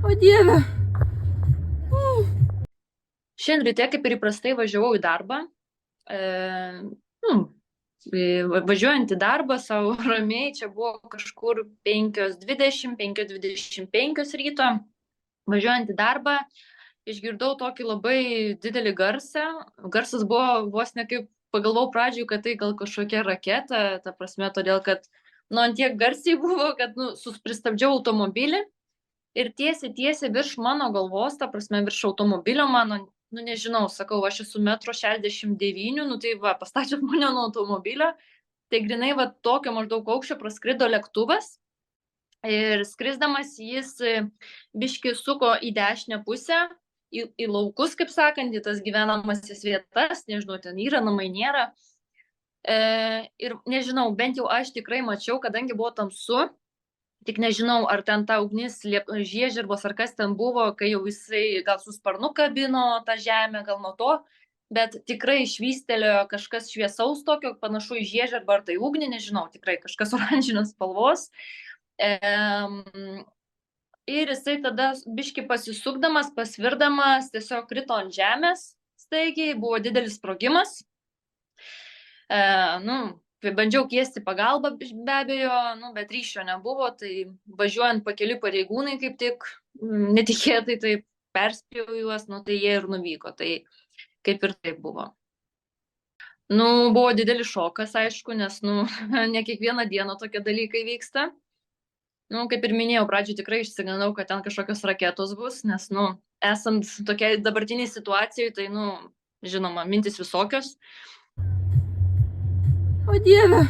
O Dieve. Šiandien ryte, kaip ir įprastai, važiavau į darbą. E, nu, važiuojant į darbą savo ramiai, čia buvo kažkur 5:20, 5:25 ryto. Važiuojant į darbą, išgirdau tokį labai didelį garsą. Garsas buvo vos ne kaip pagalvojau pradžioj, kad tai gal kažkokia raketa, ta prasme, todėl kad, nu, ant tiek garsiai buvo, kad, nu, pristabdžiau automobilį. Ir tiesiai virš mano galvos, ta prasme, virš automobilio mano, nu nežinau, sakau, aš esu 1,69 m, nu tai va, pastačius mane nuo automobilio, tai grinai va tokio maždaug aukščio praskrido lėktuvas ir skrisdamas jis biški suko į dešinę pusę, į laukus, kaip sakant, į tas gyvenamasis vietas, nežinau, ten yra namai, nėra. Ir nežinau, bent jau aš tikrai mačiau, kadangi buvo tamsu. Tik nežinau, ar ten ta ugnis žiežirbos, ar kas ten buvo, kai jau jisai gal su sparnu kabino tą žemę, gal nuo to, bet tikrai švystelėjo kažkas šviesaus tokio, panašu į žiežirbą ar tai ugnį, nežinau, tikrai kažkas oranžinės spalvos. Ir jisai tada biški pasisukdamas, pasvirdamas, tiesiog krito ant žemės staigiai, buvo didelis sprogimas. Nu, bandžiau kviesti pagalbą be abejo, nu, bet ryšio nebuvo, tai važiuojant pakeliui pareigūnai kaip tik netikėtai taip perspėjau juos, nu, tai jie ir nuvyko, tai kaip ir taip buvo. Nu, buvo didelis šokas, aišku, nes, nu, ne kiekvieną dieną tokie dalykai vyksta. Nu, kaip ir minėjau, pradžioje tikrai išsigandau, kad ten kažkokios raketos bus, nes, nu, esant tokiai dabartiniai situacijai, tai, nu, žinoma, mintis visokios. O Dieve.